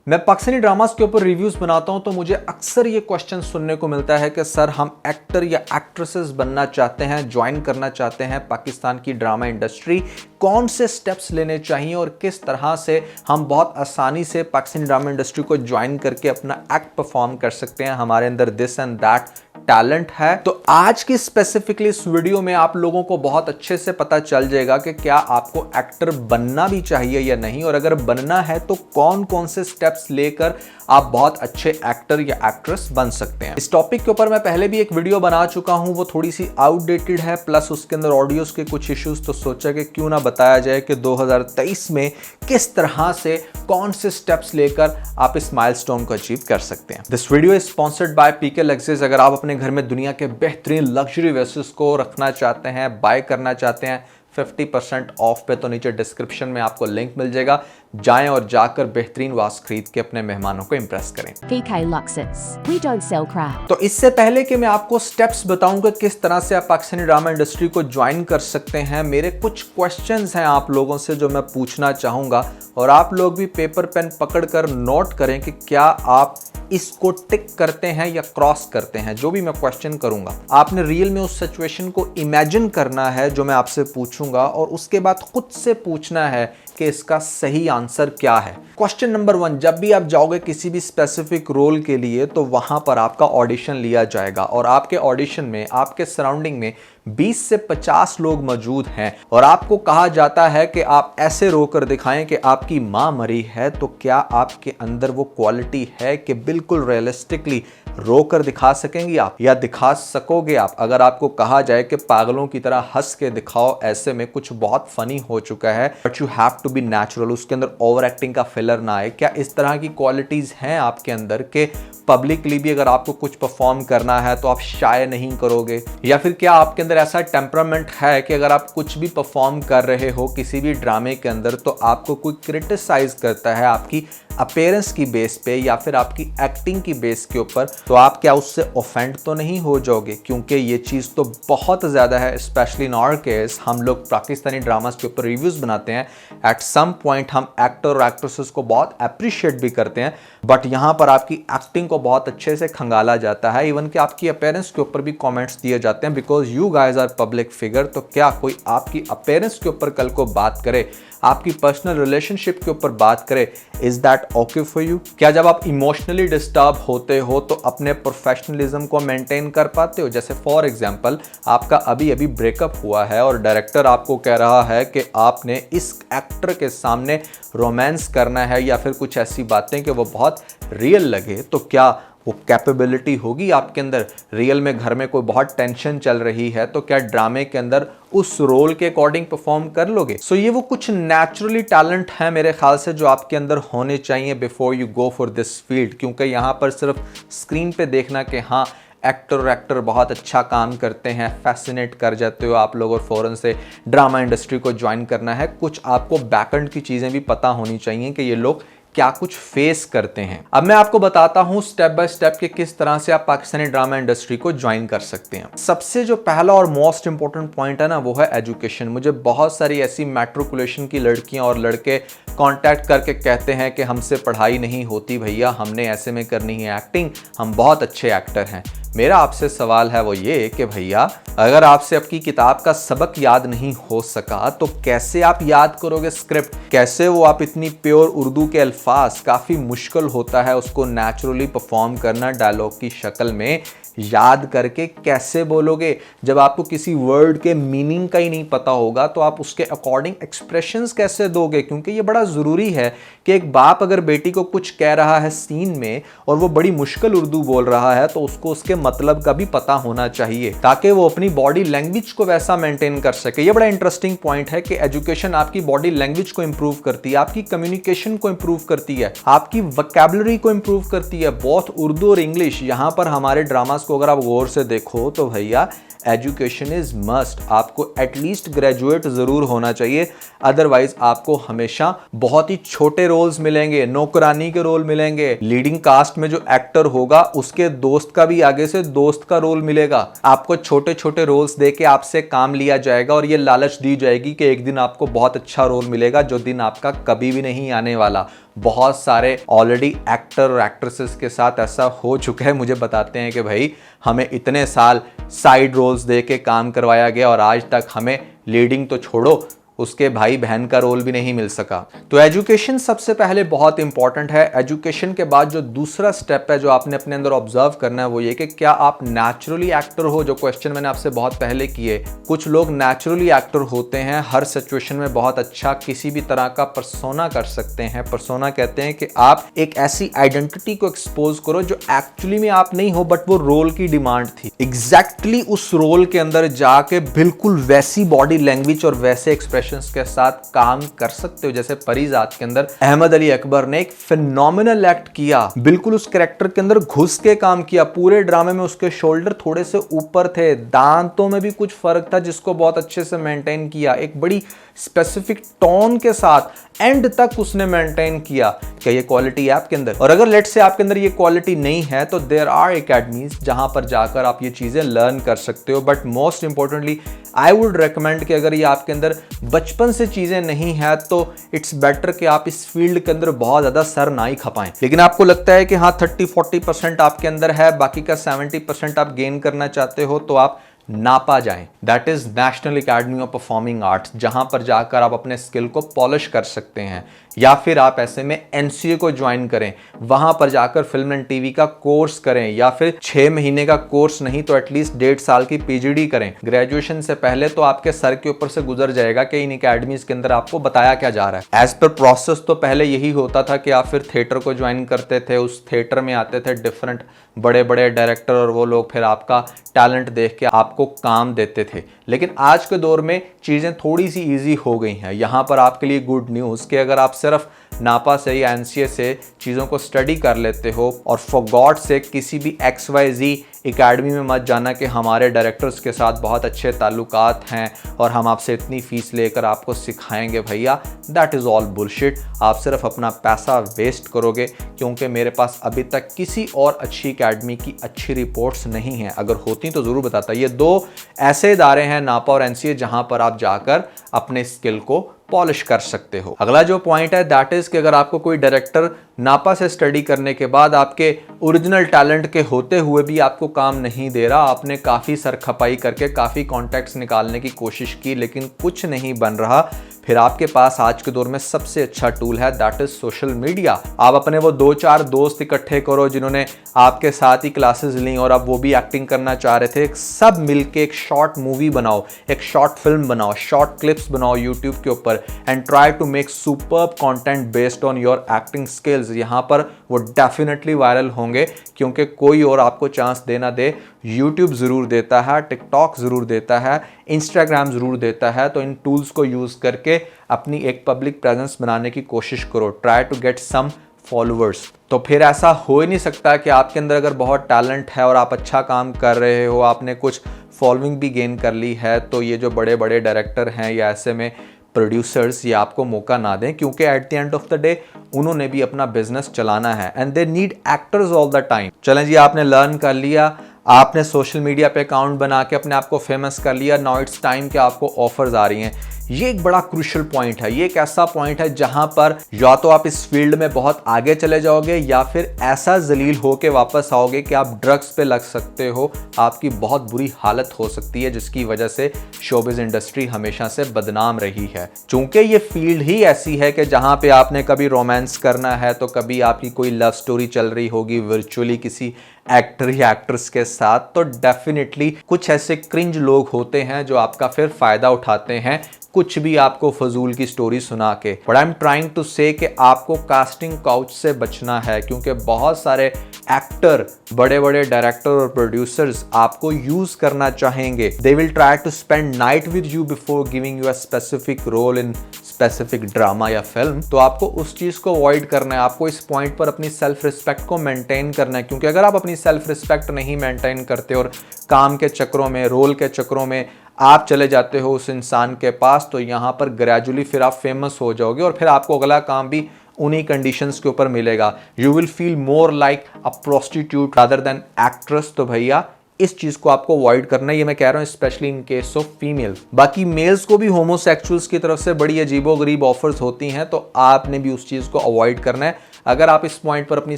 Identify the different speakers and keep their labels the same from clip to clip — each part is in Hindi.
Speaker 1: मैं पाकिस्तानी ड्रामास के ऊपर रिव्यूज बनाता हूं तो मुझे अक्सर ये क्वेश्चन सुनने को मिलता है कि सर हम एक्टर या एक्ट्रेसेस बनना चाहते हैं, ज्वाइन करना चाहते हैं पाकिस्तान की ड्रामा इंडस्ट्री, कौन से स्टेप्स लेने चाहिए और किस तरह से हम बहुत आसानी से पाकिस्तानी ड्रामा इंडस्ट्री को ज्वाइन करके अपना एक्ट परफॉर्म कर सकते हैं, हमारे अंदर दिस एंड दैट टैलेंट है। तो आज की स्पेसिफिकली इस वीडियो में आप लोगों को बहुत अच्छे से पता चल जाएगा कि क्या आपको एक्टर बनना भी चाहिए या नहीं, और अगर बनना है तो कौन कौन से स्टेप्स लेकर आप बहुत अच्छे एक्टर या एक्ट्रेस बन सकते हैं। इस टॉपिक के ऊपर मैं पहले भी एक वीडियो बना चुका हूं, वो थोड़ी सी आउटडेटेड है, प्लस उसके अंदर ऑडियोज के कुछ इश्यूज, तो सोचा कि क्यों ना बताया जाए कि 2023 में किस तरह से कौन से स्टेप्स लेकर आप इस माइलस्टोन को अचीव कर सकते हैं। This video is sponsored by PK luxuries. अगर आप अपने घर में दुनिया के बेहतरीन लग्जरी वेसल्स को रखना चाहते हैं, बाय करना चाहते हैं 50% ऑफ पे, तो नीचे डिस्क्रिप्शन में आपको लिंक मिल जाएगा, जाएं और जाकर बेहतरीन वास खरीद के अपने मेहमानों को इंप्रेस करें।
Speaker 2: PK Luxus. We don't sell crap.
Speaker 1: तो इससे पहले कि मैं आपको स्टेप्स बताऊंगा किस तरह से आप पाकिस्तानी ड्रामा इंडस्ट्री को ज्वाइन कर सकते हैं, मेरे कुछ क्वेश्चंस हैं आप लोगों से जो मैं पूछना चाहूंगा, और आप लोग भी पेपर पेन पकड़कर नोट करें कि क्या आप इसको टिक करते हैं या क्रॉस करते हैं। जो भी मैं क्वेश्चन करूंगा आपने रियल में उस सिचुएशन को इमेजिन करना है जो मैं आपसे पूछूंगा, और उसके बाद खुद से पूछना है कि इसका सही आंसर क्या है। क्वेश्चन नंबर 1, जब भी आप जाओगे किसी भी स्पेसिफिक रोल के लिए तो वहां पर आपका ऑडिशन लिया जाएगा, और आपके ऑडिशन में आपके सराउंडिंग में 20 से 50 लोग मौजूद हैं, और आपको कहा जाता है कि आप ऐसे रोकर दिखाएं कि आपकी मां मरी है। तो क्या आपके अंदर वो क्वालिटी है कि बिल्कुल रियलिस्टिकली रोकर दिखा सकेंगे आप, या दिखा सकोगे आप? अगर आपको कहा जाए कि पागलों की तरह हंस के दिखाओ, ऐसे में कुछ बहुत फनी हो चुका है, but you have to be natural, उसके अंदर ओवर एक्टिंग का फिलर ना आए, क्या इस तरह की क्वालिटीज हैं आपके अंदर कि पब्लिकली भी अगर आपको कुछ परफॉर्म करना है तो आप शाय नहीं करोगे? या फिर क्या आपके अंदर ऐसा टेम्परामेंट है कि अगर आप कुछ भी परफॉर्म कर रहे हो किसी भी ड्रामे के अंदर तो आपको कोई क्रिटिसाइज करता है आपकी अपीयरेंस की बेस पे या फिर आपकी एक्टिंग की बेस के ऊपर, तो आप क्या उससे ऑफेंड तो नहीं हो जाओगे? क्योंकि ये चीज़ तो बहुत ज़्यादा है, स्पेशली इन आवर केस। हम लोग पाकिस्तानी ड्रामास के ऊपर रिव्यूज़ बनाते हैं, एट सम पॉइंट हम एक्टर और एक्ट्रेसेस को बहुत अप्रिशिएट भी करते हैं, बट यहाँ पर आपकी एक्टिंग को बहुत अच्छे से खंगाला जाता है, इवन कि आपकी अपीयरेंस के ऊपर भी कमेंट्स दिए जाते हैं, because you guys are public figure. तो क्या कोई आपकी अपीयरेंस के ऊपर कल को बात करे, आपकी पर्सनल रिलेशनशिप के ऊपर बात करे, is that okay for you? क्या जब आप इमोशनली डिस्टर्ब होते हो तो अपने प्रोफेशनलिज्म को मेंटेन कर पाते हो? जैसे फॉर एग्जांपल आपका अभी अभी ब्रेकअप हुआ है और डायरेक्टर आपको कह रहा है कि आपने इस एक्टर के सामने रोमांस करना है या फिर कुछ ऐसी बातें कि वो बहुत रियल लगे, तो क्या वो कैपेबिलिटी होगी आपके अंदर? रियल में घर में कोई बहुत टेंशन चल रही है तो क्या ड्रामे के अंदर उस रोल के अकॉर्डिंग परफॉर्म कर लोगे? सो ये वो कुछ नेचुरली टैलेंट है मेरे ख्याल से जो आपके अंदर होने चाहिए before you go for this field, क्योंकि यहाँ पर सिर्फ स्क्रीन पे देखना कि हाँ एक्टर बहुत अच्छा काम करते हैं, फैसिनेट कर जाते हो आप लोग और फौरन से ड्रामा इंडस्ट्री को ज्वाइन करना है। कुछ आपको बैकएंड की चीज़ें भी पता होनी चाहिए कि ये लोग क्या कुछ फेस करते हैं। अब मैं आपको बताता हूं स्टेप बाय स्टेप कि किस तरह से आप पाकिस्तानी ड्रामा इंडस्ट्री को ज्वाइन कर सकते हैं। सबसे जो पहला और मोस्ट इंपॉर्टेंट पॉइंट है ना, वो है एजुकेशन। मुझे बहुत सारी ऐसी मैट्रिकुलेशन की लड़कियां और लड़के कांटेक्ट करके कहते हैं कि हमसे पढ़ाई नहीं होती भैया, हमने ऐसे में करनी है एक्टिंग, हम बहुत अच्छे एक्टर हैं। मेरा आपसे सवाल है वो ये कि भैया अगर आपसे आपकी किताब का सबक याद नहीं हो सका तो कैसे आप याद करोगे स्क्रिप्ट? कैसे वो आप इतनी प्योर उर्दू के अल्फाज, काफ़ी मुश्किल होता है उसको नेचुरली परफॉर्म करना डायलॉग की शक्ल में, याद करके कैसे बोलोगे? जब आपको किसी वर्ड के मीनिंग का ही नहीं पता होगा तो आप उसके अकॉर्डिंग एक्सप्रेशंस कैसे दोगे? क्योंकि ये बड़ा ज़रूरी है कि एक बाप अगर बेटी को कुछ कह रहा है सीन में और वो बड़ी मुश्किल उर्दू बोल रहा है तो उसको उसके मतलब का भी पता होना चाहिए ताकि वो अपनी बॉडी लैंग्वेज को वैसा मेंटेन कर सके। ये बड़ा इंटरेस्टिंग पॉइंट है कि एजुकेशन आपकी बॉडी लैंग्वेज को इंप्रूव करती है, आपकी कम्युनिकेशन को इंप्रूव करती है, आपकी वोकैबुलरी को इंप्रूव करती है, बोथ उर्दू और इंग्लिश। यहाँ पर हमारे ड्रामास को अगर आप गौर से देखो तो भैया एजुकेशन इज मस्ट। आपको एटलीस्ट ग्रेजुएट जरूर होना चाहिए, अदरवाइज आपको हमेशा बहुत ही छोटे रोल्स मिलेंगे, नौकरानी के रोल मिलेंगे। लीडिंग कास्ट में जो एक्टर होगा उसके दोस्त का भी आगे से दोस्त का रोल मिलेगा। आपको छोटे छोटे रोल्स देके आपसे काम लिया जाएगा और ये लालच दी जाएगी कि एक दिन आपको बहुत अच्छा रोल मिलेगा, जो दिन आपका कभी भी नहीं आने वाला। बहुत सारे ऑलरेडी एक्टर और एक्ट्रेसेस के साथ ऐसा हो चुका है, मुझे बताते हैं कि भाई हमें इतने साल साइड रोल्स दे के काम करवाया गया और आज तक हमें लीडिंग तो छोड़ो, उसके भाई बहन का रोल भी नहीं मिल सका। तो एजुकेशन सबसे पहले बहुत इंपॉर्टेंट है। एजुकेशन के बाद जो दूसरा स्टेप है जो आपने अपने अंदर ऑब्जर्व करना है वो ये कि क्या आप नेचुरली एक्टर हो, जो क्वेश्चन मैंने आपसे बहुत पहले किए। कुछ लोग नेचुरली एक्टर होते हैं, हर सिचुएशन में बहुत अच्छा किसी भी तरह का पर्सोना कर सकते हैं। पर्सोना कहते हैं कि आप एक ऐसी आइडेंटिटी को एक्सपोज करो जो एक्चुअली में आप नहीं हो, बट वो रोल की डिमांड थी। एग्जैक्टली उस रोल के अंदर जाके बिल्कुल वैसी बॉडी लैंग्वेज और वैसे एक्सप्रेशन के साथ काम कर सकते हो। जैसे परिजात के अंदर अहमद अली अकबर ने एक फिनोमिनल एक्ट किया, बिल्कुल उस कैरेक्टर के अंदर घुस के काम किया। पूरे ड्रामे में उसके शोल्डर थोड़े से ऊपर थे, दांतों में भी कुछ फर्क था जिसको बहुत अच्छे से मेंटेन किया, एक बड़ी स्पेसिफिक टोन के साथ एंड तक उसने मेंटेन किया। क्या ये क्वालिटी है आपके अंदर? और अगर लेट्स से आपके अंदर ये क्वालिटी नहीं है तो देयर आर एकेडमीज जहां पर जाकर आप ये चीजें लर्न कर सकते हो। But most importantly I would recommend कि अगर ये आपके अंदर बचपन से चीजें नहीं है तो इट्स बेटर कि आप इस फील्ड के अंदर बहुत ज्यादा सर ना ही खपाएं। लेकिन आपको लगता है कि हाँ 30-40% आपके अंदर है, बाकी का 70% आप गेन करना चाहते हो, तो आप नापा जाएं। That is national academy of performing arts, जहां पर जाकर आप अपने स्किल को पॉलिश कर सकते हैं। या फिर आप ऐसे में एनसीए को ज्वाइन करें, वहां पर जाकर फिल्म एंड टीवी का कोर्स करें, या फिर 6 महीने का कोर्स नहीं तो एटलीस्ट 1.5 साल की पीजीडी करें। ग्रेजुएशन से पहले तो आपके सर के ऊपर से गुजर जाएगा कि इन एकेडमीज के अंदर आपको बताया क्या जा रहा है। एज पर प्रोसेस तो पहले यही होता था कि आप फिर थिएटर को ज्वाइन करते थे, उस थिएटर में आते थे डिफरेंट बड़े बड़े डायरेक्टर और वो लोग फिर आपका टैलेंट देख के आपको काम देते थे। लेकिन आज के दौर में चीज़ें थोड़ी सी इजी हो गई हैं। यहाँ पर आपके लिए गुड न्यूज़ कि अगर आप सिर्फ नापा से या एनसीए से चीज़ों को स्टडी कर लेते हो और फॉर गॉड से किसी भी XYZ एकेडमी में मत जाना कि हमारे डायरेक्टर्स के साथ बहुत अच्छे ताल्लुकात हैं और हम आपसे इतनी फीस लेकर आपको सिखाएंगे। भैया दैट इज़ ऑल बुलशिट। आप सिर्फ अपना पैसा वेस्ट करोगे, क्योंकि मेरे पास अभी तक किसी और अच्छी एकेडमी की अच्छी रिपोर्ट्स नहीं हैं। अगर होती तो ज़रूर बताता। ये 2 ऐसे इदारे हैं, नापा और एनसीए, जहां पर आप जाकर अपने स्किल को पॉलिश कर सकते हो। अगला जो पॉइंट है दैट इज कि अगर आपको कोई डायरेक्टर नापा से स्टडी करने के बाद आपके ओरिजिनल टैलेंट के होते हुए भी आपको काम नहीं दे रहा, आपने काफ़ी सरखपाई करके काफ़ी कॉन्टैक्ट्स निकालने की कोशिश की लेकिन कुछ नहीं बन रहा, फिर आपके पास आज के दौर में सबसे अच्छा टूल है, दैट इज सोशल मीडिया। आप अपने वो 2-4 दोस्त इकट्ठे करो जिन्होंने आपके साथ ही क्लासेस ली और अब वो भी एक्टिंग करना चाह रहे थे, सब मिलके एक शॉर्ट मूवी बनाओ, एक शॉर्ट फिल्म बनाओ, शॉर्ट क्लिप्स बनाओ यूट्यूब के ऊपर and try to make superb content based on your acting skills. यहाँ पर वो डेफिनेटली वायरल होंगे, क्योंकि कोई और आपको चांस दे ना दे, यूट्यूब ज़रूर देता है, टिकटॉक ज़रूर देता है, इंस्टाग्राम ज़रूर देता है। तो इन टूल्स को यूज़ करके अपनी एक पब्लिक प्रेजेंस बनाने की कोशिश करो, try to get some followers. तो फिर ऐसा हो ही नहीं सकता कि आपके अंदर अगर बहुत टैलेंट है और आप अच्छा काम कर रहे हो, आपने कुछ फॉलोइंग भी गेन कर ली है, तो ये जो बड़े बड़े डायरेक्टर हैं या ऐसे में प्रोड्यूसर्स ये आपको मौका ना दें, क्योंकि at the end of the day उन्होंने भी अपना बिजनेस चलाना है and they need actors all the time. चलें जी, आपने लर्न कर लिया, आपने सोशल मीडिया पे अकाउंट बना के अपने आप को फेमस कर लिया, नाउ इट्स टाइम कि आपको ऑफर्स आ रही हैं। ये एक बड़ा क्रूशियल पॉइंट है, ये एक ऐसा पॉइंट है जहां पर या तो आप इस फील्ड में बहुत आगे चले जाओगे या फिर ऐसा जलील होके वापस आओगे कि आप ड्रग्स पे लग सकते हो, आपकी बहुत बुरी हालत हो सकती है, जिसकी वजह से शोबिज इंडस्ट्री हमेशा से बदनाम रही है। चूंकि ये फील्ड ही ऐसी है कि जहां पे आपने कभी रोमांस करना है तो कभी आपकी कोई लव स्टोरी चल रही होगी वर्चुअली किसी एक्टर या एक्ट्रेस के साथ, तो डेफिनेटली कुछ ऐसे क्रिंज लोग होते हैं जो आपका फिर फायदा उठाते हैं, कुछ भी आपको फजूल की स्टोरी सुना के। But I am trying to say कि आपको कास्टिंग काउच से बचना है, क्योंकि बहुत सारे एक्टर, बड़े बड़े डायरेक्टर और प्रोड्यूसर्स आपको यूज करना चाहेंगे। They will try to spend night with you before giving you a specific role in specific drama या फिल्म, तो आपको उस चीज़ को अवॉइड करना है। आपको इस पॉइंट पर अपनी सेल्फ रिस्पेक्ट को मेंटेन करना है, क्योंकि अगर आप अपनी सेल्फ रिस्पेक्ट नहीं मेंटेन करते और काम के चक्रों में, रोल के चक्रों में आप चले जाते हो उस इंसान के पास, तो यहाँ पर ग्रेजुअली फिर आप फेमस हो जाओगे और फिर आपको अगला काम भी उन्हीं कंडीशंस के ऊपर मिलेगा। You will feel more like a prostitute rather than actress. तो भैया इस चीज को आपको अवॉइड करना है, ये मैं कह रहा हूं specially in case of female. बाकी मेल्स को भी होमोसेक्सुअल्स की तरफ से बड़ी अजीबोगरीब ऑफर्स होती हैं, तो आपने भी उस चीज को अवॉइड करना है। अगर आप इस पॉइंट पर अपनी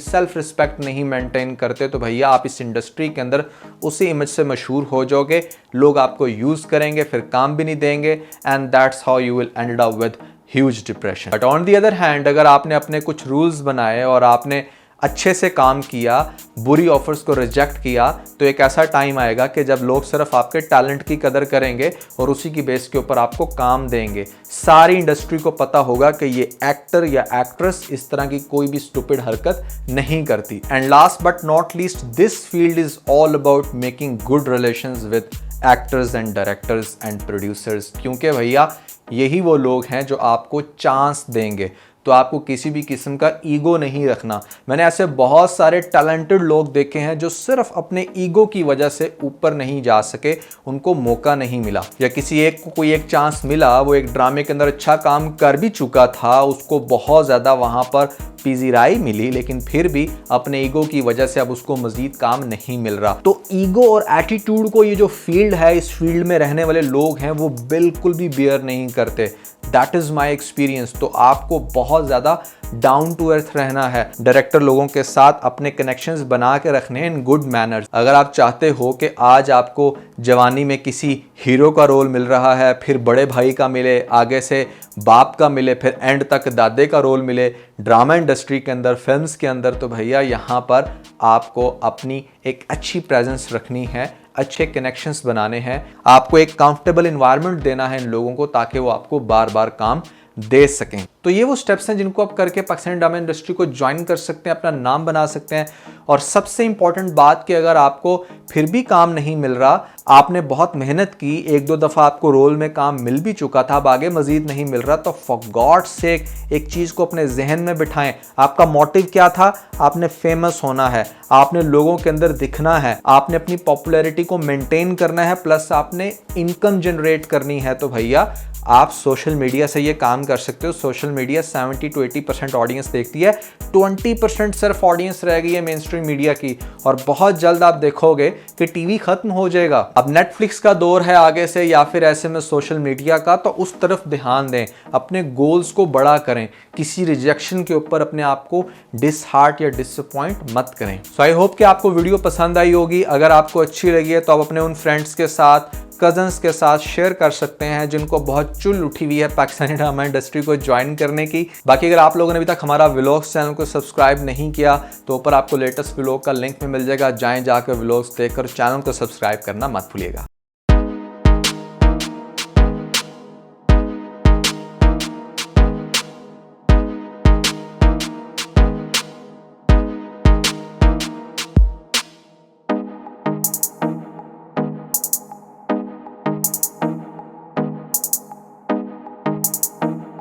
Speaker 1: सेल्फ रिस्पेक्ट नहीं मेंटेन करते तो भैया आप इस इंडस्ट्री के अंदर उसी इमेज से मशहूर हो जाओगे, लोग आपको यूज करेंगे, फिर काम भी नहीं देंगे, and that's how you will and up with huge depression. But on the other hand, अगर आपने अपने कुछ रूल्स बनाए और आपने अच्छे से काम किया, बुरी ऑफर्स को रिजेक्ट किया, तो एक ऐसा टाइम आएगा कि जब लोग सिर्फ आपके टैलेंट की कदर करेंगे और उसी की बेस के ऊपर आपको काम देंगे। सारी इंडस्ट्री को पता होगा कि ये एक्टर या एक्ट्रेस इस तरह की कोई भी स्टूपिड हरकत नहीं करती। And last but not least, this field is all about making good relations with actors and directors and producers, क्योंकि भैया यही वो लोग हैं जो आपको चांस देंगे। तो आपको किसी भी किस्म का ईगो नहीं रखना। मैंने ऐसे बहुत सारे टैलेंटेड लोग देखे हैं जो सिर्फ अपने ईगो की वजह से ऊपर नहीं जा सके, उनको मौका नहीं मिला, या किसी एक को कोई एक चांस मिला, वो एक ड्रामे के अंदर अच्छा काम कर भी चुका था, उसको बहुत ज़्यादा वहाँ पर पीजीराई मिली, लेकिन फिर भी अपने ईगो की वजह से अब उसको मजीद काम नहीं मिल रहा। तो ईगो और एटीट्यूड को ये जो फील्ड है, इस फील्ड में रहने वाले लोग हैं, वो बिल्कुल भी बियर नहीं करते। That is my experience. तो आपको बहुत ज़्यादा डाउन टू अर्थ रहना है, डायरेक्टर लोगों के साथ अपने कनेक्शंस बना के रखने इन गुड मैनर्स। अगर आप चाहते हो कि आज आपको जवानी में किसी हीरो का रोल मिल रहा है, फिर बड़े भाई का मिले, आगे से बाप का मिले, फिर एंड तक दादे का रोल मिले ड्रामा इंडस्ट्री के अंदर, फिल्म्स के अंदर, तो भैया यहाँ पर आपको अपनी एक अच्छी प्रेजेंस रखनी है, अच्छे कनेक्शंस बनाने हैं, आपको एक कंफर्टेबल इन्वायरमेंट देना है इन लोगों को, ताकि वो आपको बार बार काम दे सकें। तो ये वो स्टेप्स हैं जिनको आप करके पाकिस्तानी ड्रामा इंडस्ट्री को ज्वाइन कर सकते हैं, अपना नाम बना सकते हैं। और सबसे इंपॉर्टेंट बात कि अगर आपको फिर भी काम नहीं मिल रहा, आपने बहुत मेहनत की, एक दो दफ़ा आपको रोल में काम मिल भी चुका था, अब आगे मजीद नहीं मिल रहा, तो फॉर गॉड सेक एक चीज़ को अपने जहन में बिठाएं। आपका मोटिव क्या था? आपने फेमस होना है, आपने लोगों के अंदर दिखना है, आपने अपनी पॉपुलैरिटी को मेंटेन करना है, प्लस आपने इनकम जनरेट करनी है। तो भैया आप सोशल मीडिया से ये काम कर सकते हो। सोशल मीडिया 70 to 80% ऑडियंस देखती है, 20% सिर्फ ऑडियंस रह गई है मेन स्ट्रीम मीडिया की, और बहुत जल्द आप देखोगे कि टीवी खत्म हो जाएगा। अब नेटफ्लिक्स का दौर है आगे से, या फिर ऐसे में सोशल मीडिया का, तो उस तरफ ध्यान दें, अपने गोल्स को बड़ा करें, किसी रिजेक्शन के ऊपर अपने आप को डिसहार्ट या डिसअपॉइंट मत करें। सो आई होप कि आपको वीडियो पसंद आई होगी। अगर आपको अच्छी लगी है तो आप अपने उन फ्रेंड्स के साथ, कजन्स के साथ शेयर कर सकते हैं जिनको बहुत चुल उठी हुई है पाकिस्तानी ड्रामा इंडस्ट्री को ज्वाइन करने की। बाकी अगर आप लोगों ने अभी तक हमारा व्लॉग्स चैनल को सब्सक्राइब नहीं किया तो ऊपर आपको लेटेस्ट व्लॉग का लिंक में मिल जाएगा, जाएं, जाकर व्लॉग्स देखकर चैनल को सब्सक्राइब करना मत भूलिएगा।